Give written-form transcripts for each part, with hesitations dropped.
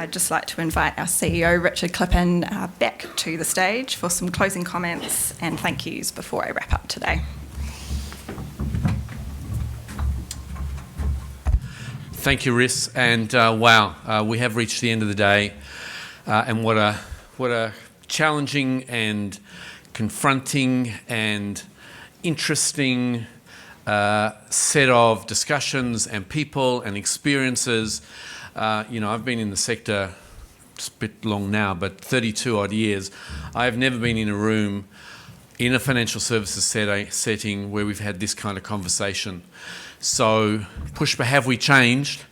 I'd just like to invite our CEO, Richard Clippen, back to the stage for some closing comments and thank yous before I wrap up today. Thank you, Riss. And wow, we have reached the end of the day, and what a challenging and confronting and interesting set of discussions and people and experiences. I've been in the sector, it's a bit long now, but 32 odd years. I have never been in a room in a financial services setting where we've had this kind of conversation. So, Pushpa, have we changed?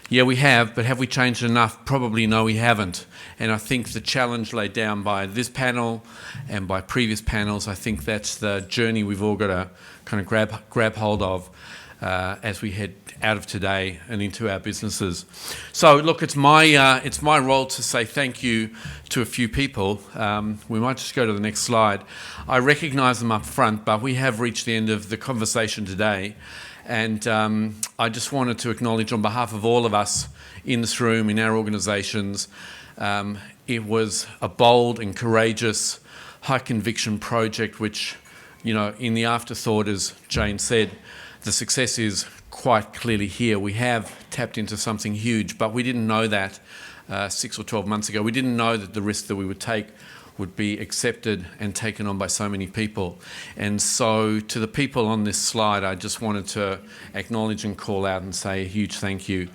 Yeah, we have, but have we changed enough? Probably no, we haven't. And I think the challenge laid down by this panel and by previous panels, I think that's the journey we've all got to kind of grab hold of as we head out of today and into our businesses. So, look, it's my role to say thank you to a few people. We might just go to the next slide. I recognise them up front, but we have reached the end of the conversation today. And I just wanted to acknowledge on behalf of all of us in this room, in our organisations, it was a bold and courageous, high conviction project which, in the afterthought, as Jane said, the success is quite clearly here. We have tapped into something huge, but we didn't know that 6 or 12 months ago. We didn't know that the risk that we would take would be accepted and taken on by so many people. And so to the people on this slide, I just wanted to acknowledge and call out and say a huge thank you.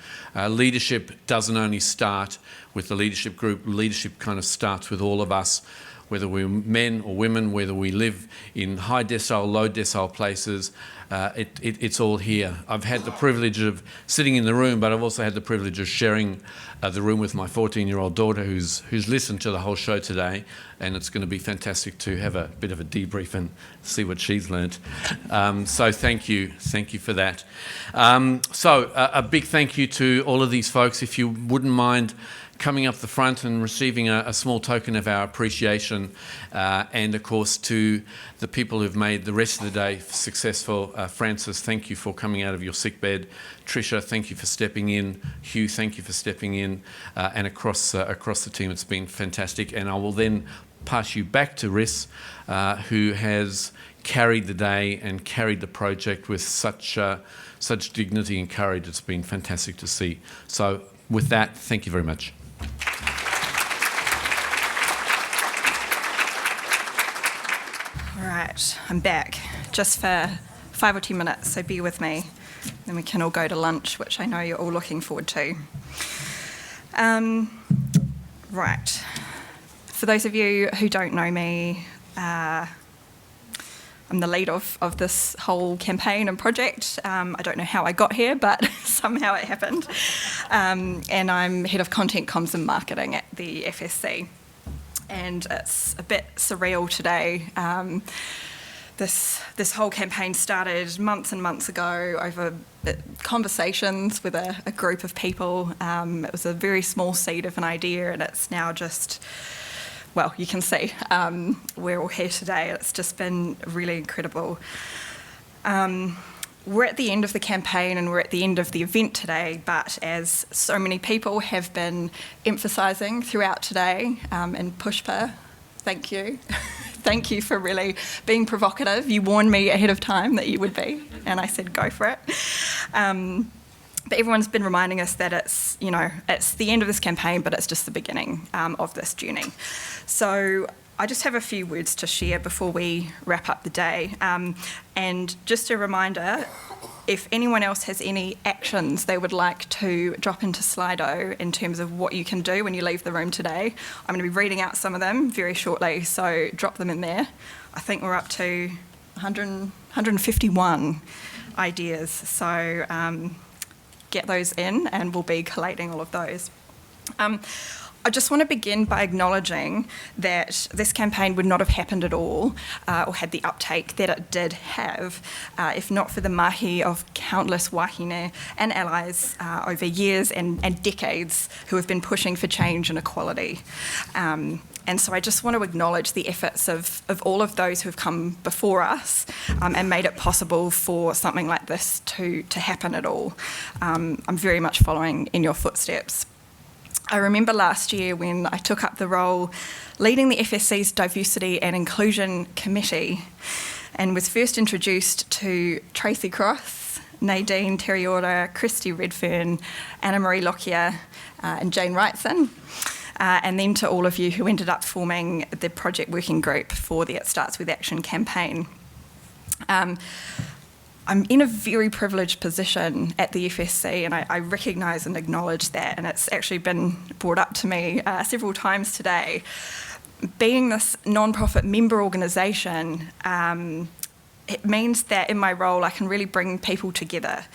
Leadership doesn't only start with the leadership group. Leadership kind of starts with all of us, whether we're men or women, whether we live in high decile, low decile places. It's all here. I've had the privilege of sitting in the room, but I've also had the privilege of sharing the room with my 14-year-old daughter who's listened to the whole show today, and it's going to be fantastic to have a bit of a debrief and see what she's learnt. So thank you for that. So a big thank you to all of these folks. If you wouldn't mind coming up the front and receiving a small token of our appreciation, and of course to the people who've made the rest of the day successful. Francis, thank you for coming out of your sick bed. Tricia, thank you for stepping in. Hugh, thank you for stepping in. And across the team, it's been fantastic. And I will then pass you back to Riss, who has carried the day and carried the project with such dignity and courage. It's been fantastic to see. So with that, thank you very much. All right, I'm back just for 5 or 10 minutes, so bear with me. Then we can all go to lunch, which I know you're all looking forward to. Right. For those of you who don't know me, I'm the lead of this whole campaign and project. I don't know how I got here, but somehow it happened. And I'm head of content, comms and marketing at the FSC. And it's a bit surreal today. This whole campaign started months and months ago over conversations with a group of people. It was a very small seed of an idea, and it's now just, well, you can see we're all here today. It's just been really incredible. We're at the end of the campaign and we're at the end of the event today, but as so many people have been emphasising throughout today, and Pushpa, thank you. Thank you for really being provocative. You warned me ahead of time that you would be, and I said go for it. But everyone's been reminding us that it's the end of this campaign, but it's just the beginning of this journey. So I just have a few words to share before we wrap up the day. And just a reminder, if anyone else has any actions they would like to drop into Slido in terms of what you can do when you leave the room today, I'm going to be reading out some of them very shortly, so drop them in there. I think we're up to 151 ideas, so get those in and we'll be collating all of those. I just want to begin by acknowledging that this campaign would not have happened at all or had the uptake that it did have if not for the mahi of countless wahine and allies over years and decades who have been pushing for change and equality. And so I just want to acknowledge the efforts of all of those who have come before us and made it possible for something like this to happen at all. I'm very much following in your footsteps. I remember last year when I took up the role leading the FSC's Diversity and Inclusion Committee and was first introduced to Tracy Cross, Nadine Terriora, Christy Redfern, Anna Marie Lockyer, and Jane Wrightson, and then to all of you who ended up forming the project working group for the It Starts With Action campaign. I'm in a very privileged position at the FSC, and I recognise and acknowledge that, and it's actually been brought up to me several times today. Being this non-profit member organisation, it means that in my role I can really bring people together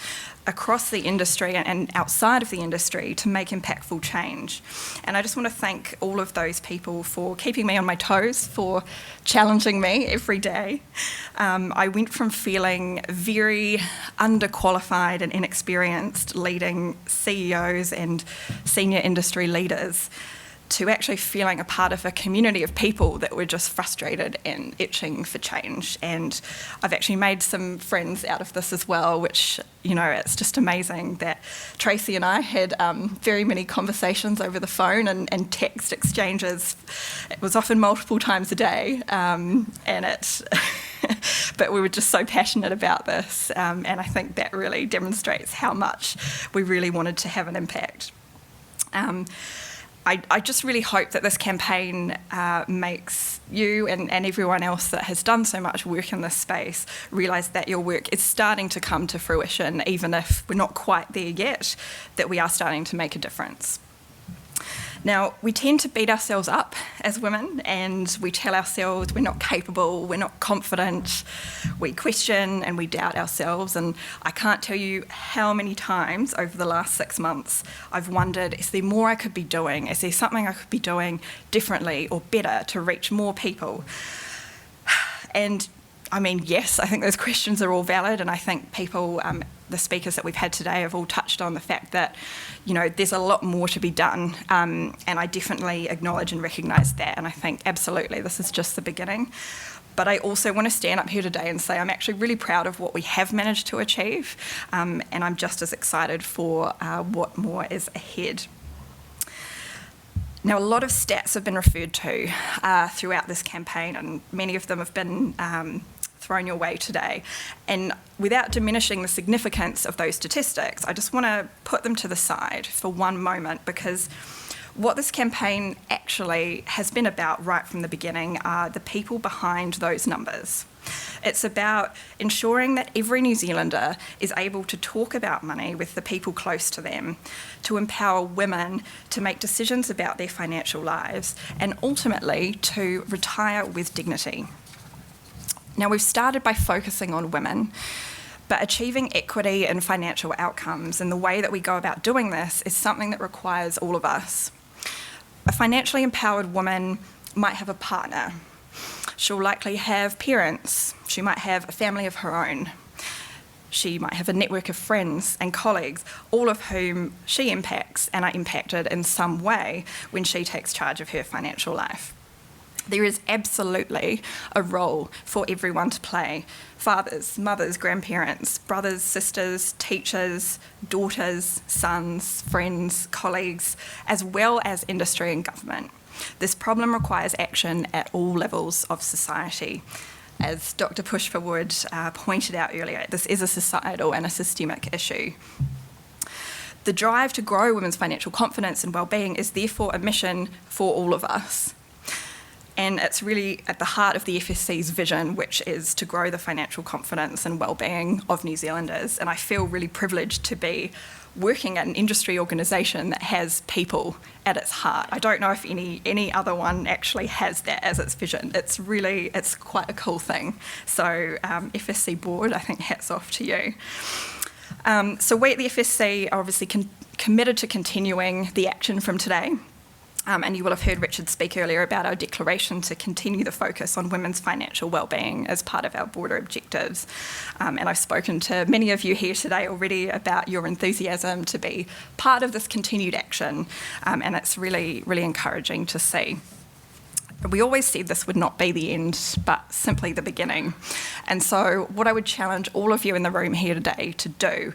across the industry and outside of the industry to make impactful change. And I just want to thank all of those people for keeping me on my toes, for challenging me every day. I went from feeling very underqualified and inexperienced leading CEOs and senior industry leaders to actually feeling a part of a community of people that were just frustrated and itching for change. And I've actually made some friends out of this as well, which, it's just amazing that Tracy and I had very many conversations over the phone and text exchanges. It was often multiple times a day, but we were just so passionate about this, and I think that really demonstrates how much we really wanted to have an impact. I just really hope that this campaign makes you and everyone else that has done so much work in this space realise that your work is starting to come to fruition, even if we're not quite there yet, that we are starting to make a difference. Now, we tend to beat ourselves up as women, and we tell ourselves we're not capable, we're not confident, we question and we doubt ourselves, and I can't tell you how many times over the last 6 months I've wondered, is there more I could be doing? Is there something I could be doing differently or better to reach more people? And yes, I think those questions are all valid, and I think people, the speakers that we've had today have all touched on the fact that, there's a lot more to be done, and I definitely acknowledge and recognise that, and I think absolutely this is just the beginning. But I also want to stand up here today and say I'm actually really proud of what we have managed to achieve, and I'm just as excited for what more is ahead. Now, a lot of stats have been referred to throughout this campaign, and many of them have been thrown your way today. And without diminishing the significance of those statistics, I just want to put them to the side for one moment, because what this campaign actually has been about right from the beginning are the people behind those numbers. It's about ensuring that every New Zealander is able to talk about money with the people close to them, to empower women to make decisions about their financial lives, and ultimately to retire with dignity. Now, we've started by focusing on women, but achieving equity in financial outcomes and the way that we go about doing this is something that requires all of us. A financially empowered woman might have a partner. She'll likely have parents. She might have a family of her own. She might have a network of friends and colleagues, all of whom she impacts and are impacted in some way when she takes charge of her financial life. There is absolutely a role for everyone to play. Fathers, mothers, grandparents, brothers, sisters, teachers, daughters, sons, friends, colleagues, as well as industry and government. This problem requires action at all levels of society. As Dr. Pushpa-Wood pointed out earlier, this is a societal and a systemic issue. The drive to grow women's financial confidence and well-being is therefore a mission for all of us. And it's really at the heart of the FSC's vision, which is to grow the financial confidence and well-being of New Zealanders. And I feel really privileged to be working at an industry organisation that has people at its heart. I don't know if any other one actually has that as its vision. It's quite a cool thing. So FSC board, I think hats off to you. So we at the FSC are obviously committed to continuing the action from today. And you will have heard Richard speak earlier about our declaration to continue the focus on women's financial wellbeing as part of our broader objectives. And I've spoken to many of you here today already about your enthusiasm to be part of this continued action, and it's really, really encouraging to see. We always said this would not be the end, but simply the beginning. And so what I would challenge all of you in the room here today to do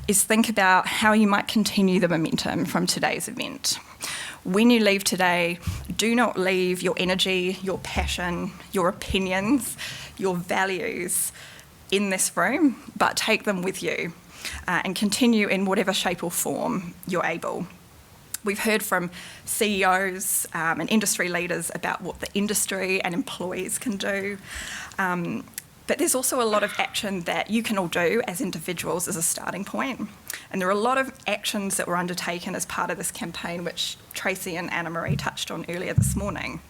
is think about how you might continue the momentum from today's event. When you leave today, do not leave your energy, your passion, your opinions, your values in this room, but take them with you and continue in whatever shape or form you're able. We've heard from CEOs and industry leaders about what the industry and employees can do. But there's also a lot of action that you can all do as individuals as a starting point. And there are a lot of actions that were undertaken as part of this campaign, which Tracy and Anna-Marie touched on earlier this morning.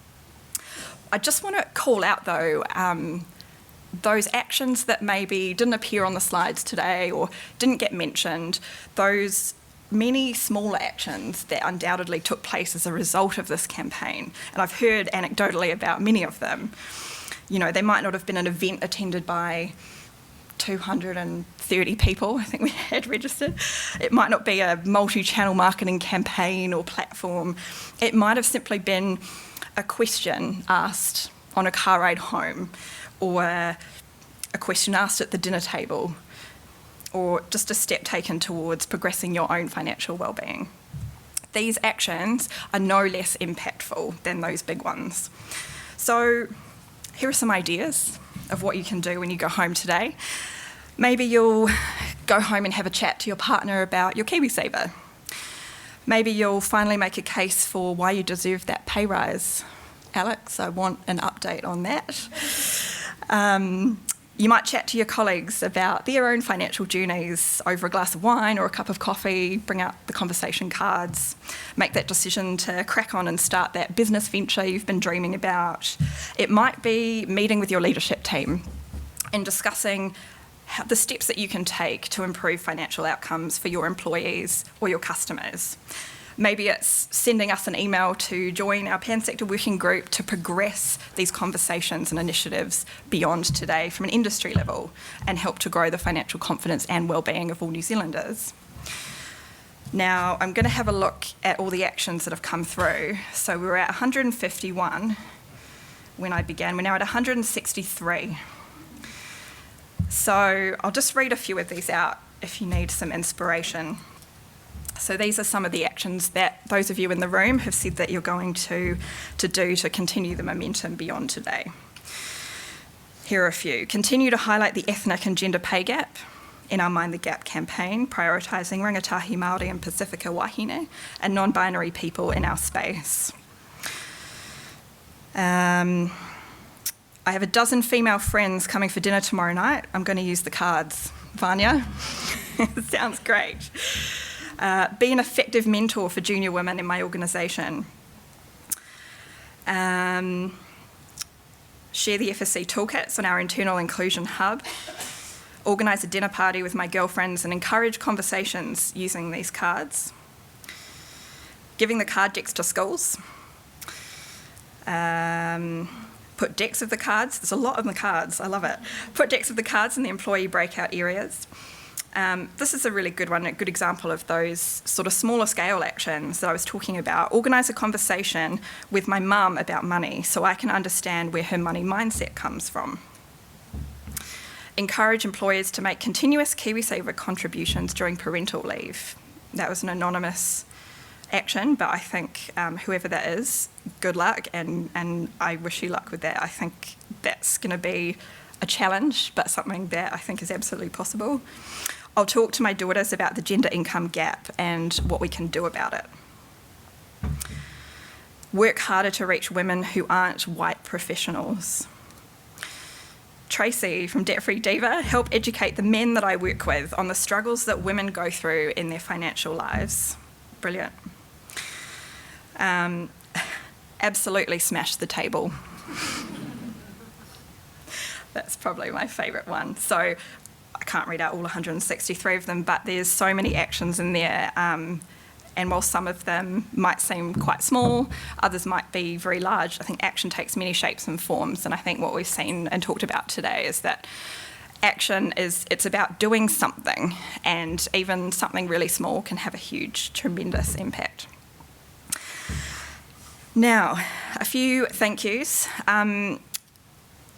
I just want to call out, though, those actions that maybe didn't appear on the slides today or didn't get mentioned, those many smaller actions that undoubtedly took place as a result of this campaign. And I've heard anecdotally about many of them. You know, they might not have been an event attended by 230 people, I think we had registered. It might not be a multi-channel marketing campaign or platform. It might have simply been a question asked on a car ride home, or a question asked at the dinner table, or just a step taken towards progressing your own financial well-being. These actions are no less impactful than those big ones. So here are some ideas of what you can do when you go home today. Maybe you'll go home and have a chat to your partner about your KiwiSaver. Maybe you'll finally make a case for why you deserve that pay rise. Alex, I want an update on that. You might chat to your colleagues about their own financial journeys over a glass of wine or a cup of coffee, bring out the conversation cards, make that decision to crack on and start that business venture you've been dreaming about. It might be meeting with your leadership team and discussing the steps that you can take to improve financial outcomes for your employees or your customers. Maybe it's sending us an email to join our pan-sector working group to progress these conversations and initiatives beyond today from an industry level and help to grow the financial confidence and well-being of all New Zealanders. Now, I'm going to have a look at all the actions that have come through. So we were at 151 when I began. We're now at 163. So I'll just read a few of these out if you need some inspiration. So these are some of the actions that those of you in the room have said that you're going to do to continue the momentum beyond today. Here are a few. Continue to highlight the ethnic and gender pay gap in our Mind the Gap campaign, prioritising rangatahi Māori and Pasifika wahine and non-binary people in our space. I have a dozen female friends coming for dinner tomorrow night. I'm going to use the cards. Vanya? Sounds great. Be an effective mentor for junior women in my organisation. Share the FSC toolkits on our internal inclusion hub. Organise a dinner party with my girlfriends and encourage conversations using these cards. Giving the card decks to schools. Put decks of the cards, there's a lot on the cards, I love it. Put decks of the cards in the employee breakout areas. This is a really good one, a good example of those sort of smaller scale actions that I was talking about. Organise a conversation with my mum about money so I can understand where her money mindset comes from. Encourage employers to make continuous KiwiSaver contributions during parental leave. That was an anonymous action, but I think whoever that is, good luck, and I wish you luck with that. I think that's going to be a challenge, but something that I think is absolutely possible. I'll talk to my daughters about the gender income gap and what we can do about it. Work harder to reach women who aren't white professionals. Tracy from Debt Free Diva, help educate the men that I work with on the struggles that women go through in their financial lives. Brilliant. Absolutely smash the table. That's probably my favourite one. So I can't read out all 163 of them, but there's so many actions in there. And while some of them might seem quite small, others might be very large. I think action takes many shapes and forms. And I think what we've seen and talked about today is that action it's about doing something, and even something really small can have a huge, tremendous impact. Now, a few thank yous.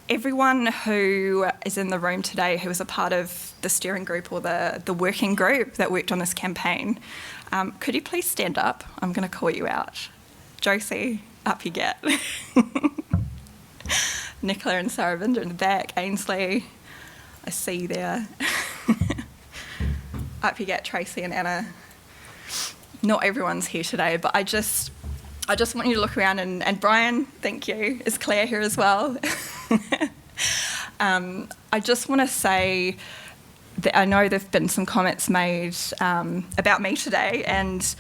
Everyone who is in the room today who was a part of the steering group or the working group that worked on this campaign, could you please stand up? I'm going to call you out. Josie, up you get. Nicola and Saravinda in the back, Ainsley, I see you there. Up you get, Tracy and Anna. Not everyone's here today, but I just want you to look around, and Brian, thank you, is Claire here as well? I just want to say that I know there have been some comments made about me today, and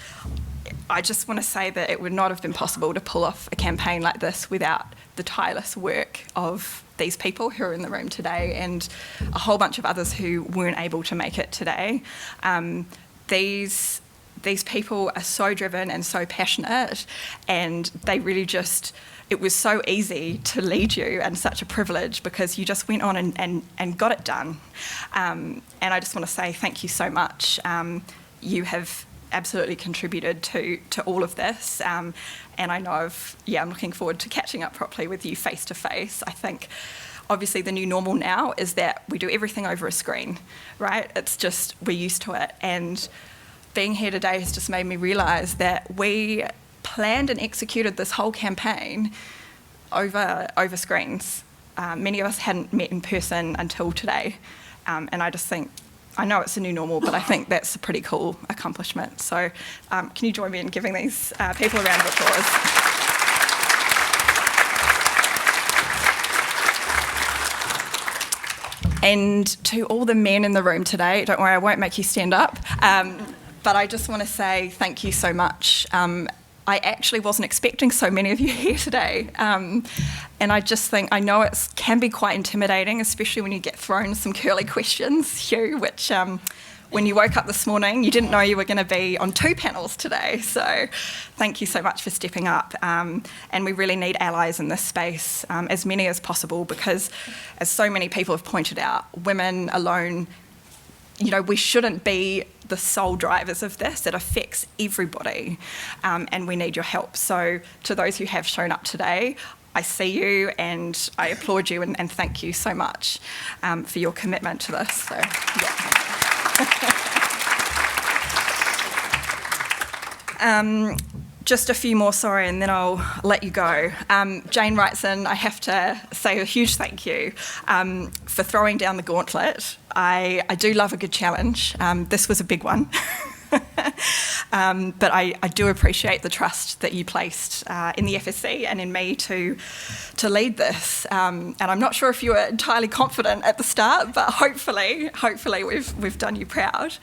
I just want to say that it would not have been possible to pull off a campaign like this without the tireless work of these people who are in the room today and a whole bunch of others who weren't able to make it today. These people are so driven and so passionate, and they really just, it was so easy to lead you and such a privilege because you just went on and got it done. And I just want to say thank you so much. You have absolutely contributed to all of this. And I know I'm looking forward to catching up properly with you face to face. I think obviously the new normal now is that we do everything over a screen, right? It's just, we're used to it. And being here today has just made me realise that we planned and executed this whole campaign over screens. Many of us hadn't met in person until today. And I just think, I know it's a new normal, but I think that's a pretty cool accomplishment. So can you join me in giving these people a round of applause? And to all the men in the room today, don't worry, I won't make you stand up, but I just want to say thank you so much. I actually wasn't expecting so many of you here today. And I just think, I know it can be quite intimidating, especially when you get thrown some curly questions, Hugh, which when you woke up this morning, you didn't know you were going to be on 2 panels today. So thank you so much for stepping up. And we really need allies in this space, as many as possible, because as so many people have pointed out, women alone, you know, we shouldn't be the sole drivers of this. It affects everybody, and we need your help. So to those who have shown up today, I see you and I applaud you and thank you so much for your commitment to this. So, yeah. Just a few more, sorry, and then I'll let you go. Jane writes in, I have to say a huge thank you for throwing down the gauntlet. I do love a good challenge. This was a big one. But I do appreciate the trust that you placed in the FSC and in me to lead this. And I'm not sure if you were entirely confident at the start, but hopefully we've done you proud.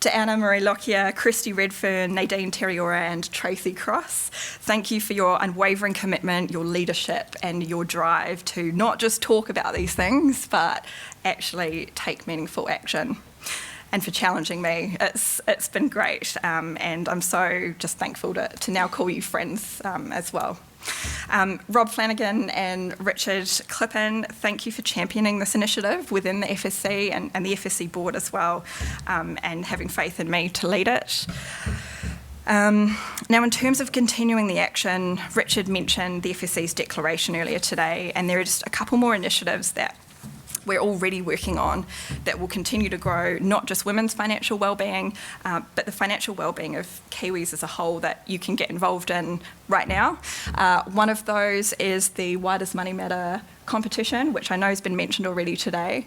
To Anna Marie Lockyer, Christy Redfern, Nadine Terriora and Tracy Cross, thank you for your unwavering commitment, your leadership and your drive to not just talk about these things, but actually take meaningful action. And for challenging me, it's been great, and I'm so just thankful to now call you friends as well. Rob Flanagan and Richard Clippen, thank you for championing this initiative within the FSC and the FSC board as well, and having faith in me to lead it. Now, in terms of continuing the action, Richard mentioned the FSC's declaration earlier today, and there are just a couple more initiatives that we're already working on that will continue to grow not just women's financial wellbeing, but the financial wellbeing of Kiwis as a whole that you can get involved in right now. One of those is the Why Does Money Matter competition, which I know has been mentioned already today.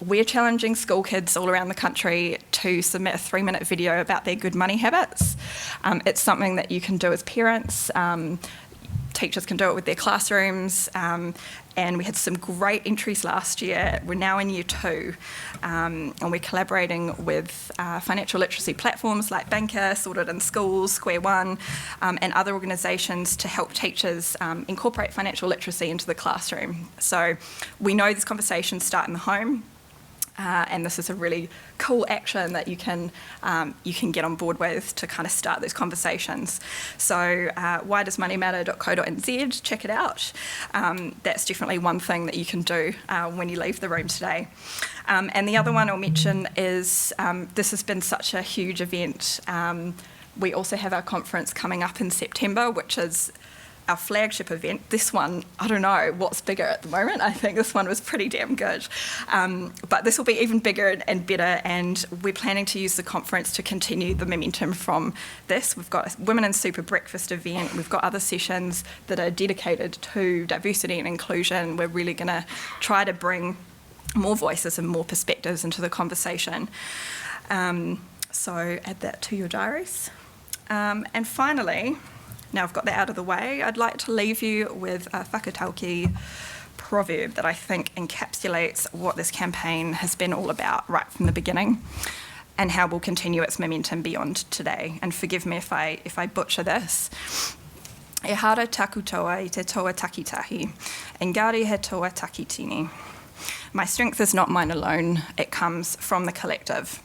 We're challenging school kids all around the country to submit a 3-minute video about their good money habits. It's something that you can do as parents. Teachers can do it with their classrooms, and we had some great entries last year. We're now in year 2, and we're collaborating with financial literacy platforms like Banker, Sorted in Schools, Square One, and other organisations to help teachers incorporate financial literacy into the classroom. So we know these conversations start in the home. And this is a really cool action that you can get on board with to kind of start those conversations. So whydoesmoneymatter.co.nz, check it out. That's definitely one thing that you can do when you leave the room today. And the other one I'll mention is this has been such a huge event. We also have our conference coming up in September, which is our flagship event, this one, I don't know what's bigger at the moment. I think this one was pretty damn good. But this will be even bigger and better, and we're planning to use the conference to continue the momentum from this. We've got a Women in Super breakfast event. We've got other sessions that are dedicated to diversity and inclusion. We're really going to try to bring more voices and more perspectives into the conversation. So add that to your diaries. And finally, now I've got that out of the way, I'd like to leave you with a whakatauki proverb that I think encapsulates what this campaign has been all about right from the beginning, and how we'll continue its momentum beyond today. And forgive me if I butcher this. E hara taku toa I te toa takitahi, engari he toa takitini. My strength is not mine alone, it comes from the collective.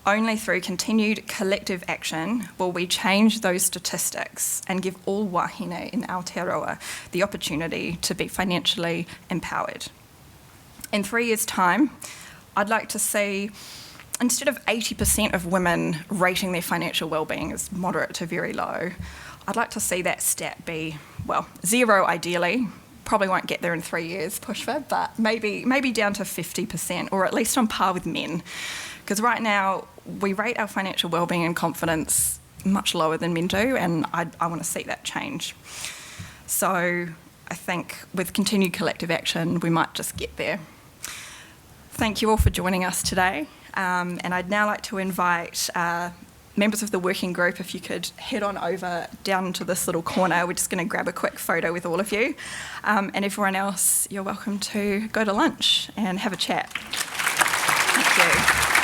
Only through continued collective action will we change those statistics and give all wahine in Aotearoa the opportunity to be financially empowered. In 3 years' time, I'd like to see, instead of 80% of women rating their financial well-being as moderate to very low, I'd like to see that stat be, well, 0 ideally. Probably won't get there in 3 years, Pushpa, but maybe down to 50%, or at least on par with men. Because right now, we rate our financial wellbeing and confidence much lower than men do, and I want to see that change. So I think with continued collective action, we might just get there. Thank you all for joining us today, and I'd now like to invite members of the working group, if you could head on over down to this little corner. We're just going to grab a quick photo with all of you, and everyone else, you're welcome to go to lunch and have a chat. Thank you.